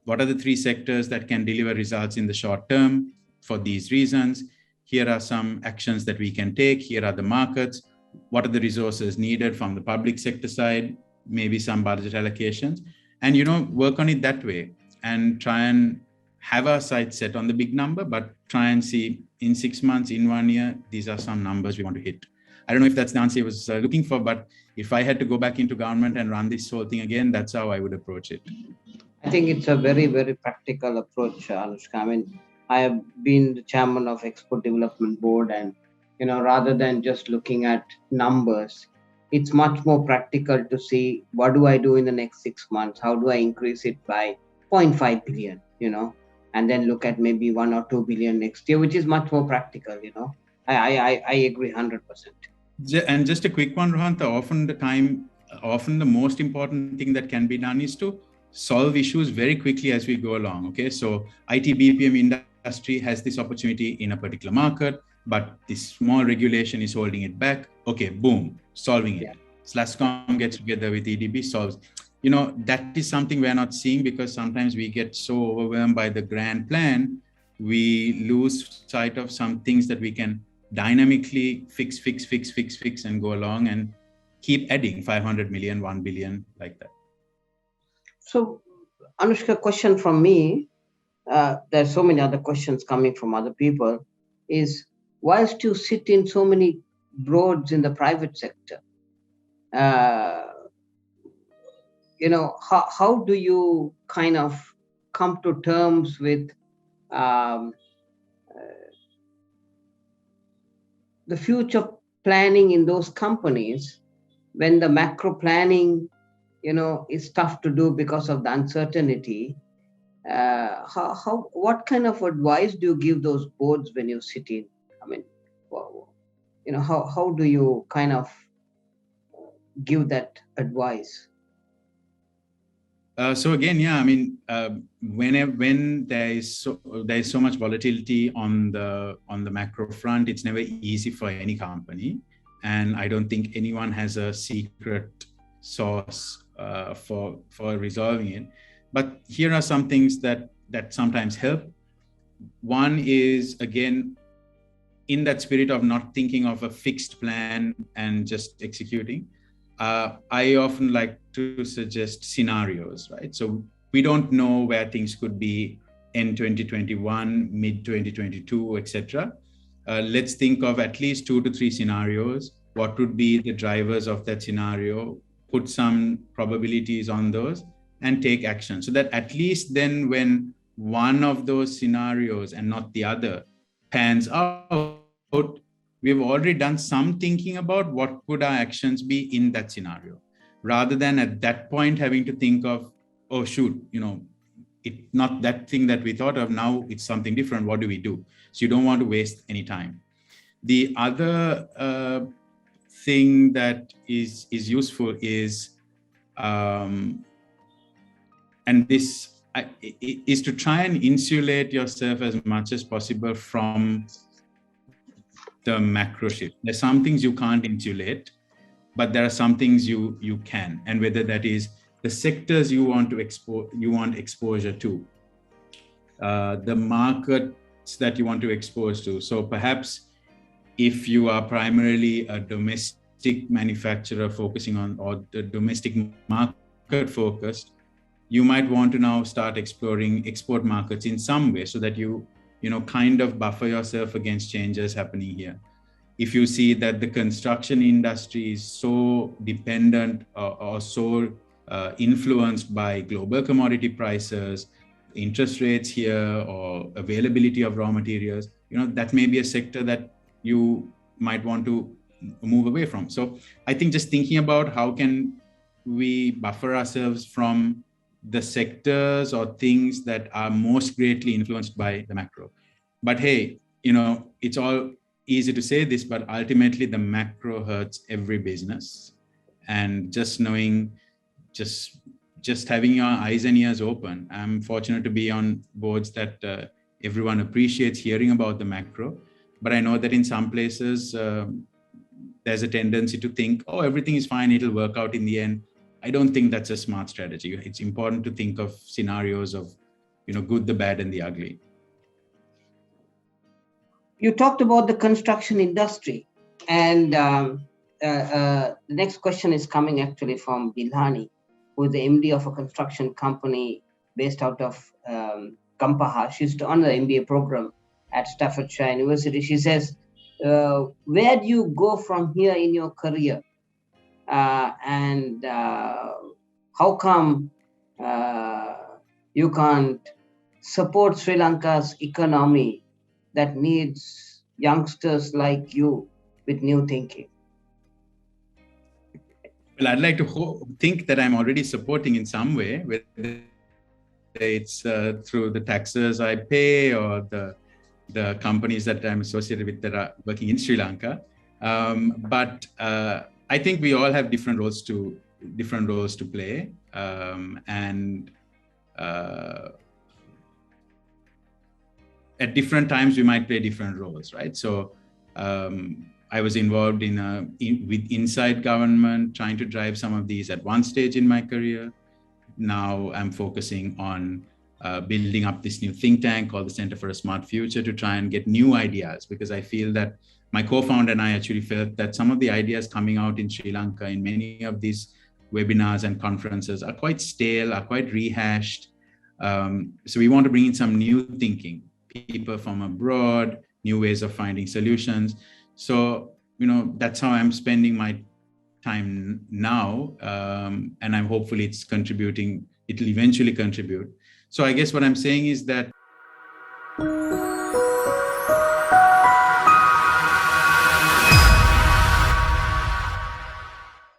What are the 3 sectors that can deliver results in the short term for these reasons? Here are some actions that we can take. Here are the markets. What are the resources needed from the public sector side? Maybe some budget allocations, and work on it that way, and try and have our sights set on the big number, but try and see in 6 months, in 1 year, these are some numbers we want to hit. I don't know if that's the answer I was looking for, but if I had to go back into government and run this whole thing again, that's how I would approach it. I think it's a very, very practical approach, Anushka. I mean, I have been the chairman of Export Development Board, and rather than just looking at numbers, it's much more practical to see what do I do in the next 6 months? How do I increase it by 0.5 billion, and then look at maybe 1 or 2 billion next year, which is much more practical, I agree 100%. And just a quick one, Rohan, often the most important thing that can be done is to solve issues very quickly as we go along. Okay, so IT BPM industry has this opportunity in a particular market, but this small regulation is holding it back. Okay, boom, solving it. Yeah. SLASCOM gets together with EDB, solves. That is something we're not seeing, because sometimes we get so overwhelmed by the grand plan, we lose sight of some things that we can dynamically fix and go along and keep adding 500 million, 1 billion, like that. So, Anushka, question from me, there's so many other questions coming from other people, is whilst you sit in so many boards in the private sector, how do you kind of come to terms with the future planning in those companies when the macro planning, is tough to do because of the uncertainty? What kind of advice do you give those boards when you sit in? I mean, how do you kind of give that advice? So again, yeah, I mean, when there is so much volatility on the macro front, it's never easy for any company, and I don't think anyone has a secret sauce for resolving it. But here are some things that sometimes help. One is, again, in that spirit of not thinking of a fixed plan and just executing, I often like to suggest scenarios, right? So we don't know where things could be in 2021, mid 2022, etc. Let's think of at least 2 to 3 scenarios. What would be the drivers of that scenario? Put some probabilities on those and take action, so that at least then when one of those scenarios and not the other pans out, we've already done some thinking about what could our actions be in that scenario, rather than at that point having to think of, oh shoot, it's not that thing that we thought of, now it's something different, what do we do? So you don't want to waste any time. The other thing that is useful is, and this is to try and insulate yourself as much as possible from the macro shift. There's some things you can't insulate, but there are some things you can, and whether that is the sectors you want exposure to, the markets that you want to expose to. So perhaps if you are primarily a domestic manufacturer focusing on, or the domestic market focused, you might want to now start exploring export markets in some way, so that you kind of buffer yourself against changes happening here. If you see that the construction industry is so dependent or so influenced by global commodity prices, interest rates here, or availability of raw materials, that may be a sector that you might want to move away from. So I think just thinking about how can we buffer ourselves from the sectors or things that are most greatly influenced by the macro. But hey, it's all easy to say this, but ultimately the macro hurts every business. And just knowing, just having your eyes and ears open. I'm fortunate to be on boards that everyone appreciates hearing about the macro, but I know that in some places there's a tendency to think, oh, everything is fine, it'll work out in the end. I don't think that's a smart strategy. It's important to think of scenarios of, good, the bad, and the ugly. You talked about the construction industry, and the next question is coming actually from Bilhani, who is the MD of a construction company based out of Kampaha. She's on the MBA program at Staffordshire University. She says, where do you go from here in your career? And how come you can't support Sri Lanka's economy that needs youngsters like you with new thinking? Well, I'd like to think that I'm already supporting in some way, whether it's through the taxes I pay or the companies that I'm associated with that are working in Sri Lanka. But I think we all have different roles to play, and at different times we might play different roles, right? So I was involved with inside government, trying to drive some of these at one stage in my career. Now I'm focusing on building up this new think tank called the Center for a Smart Future to try and get new ideas, because I feel that my co-founder and I actually felt that some of the ideas coming out in Sri Lanka in many of these webinars and conferences are quite stale, are quite rehashed. So we want to bring in some new thinking, people from abroad, new ways of finding solutions. So, that's how I'm spending my time now. And I'm hopefully it'll eventually contribute. So I guess what I'm saying is that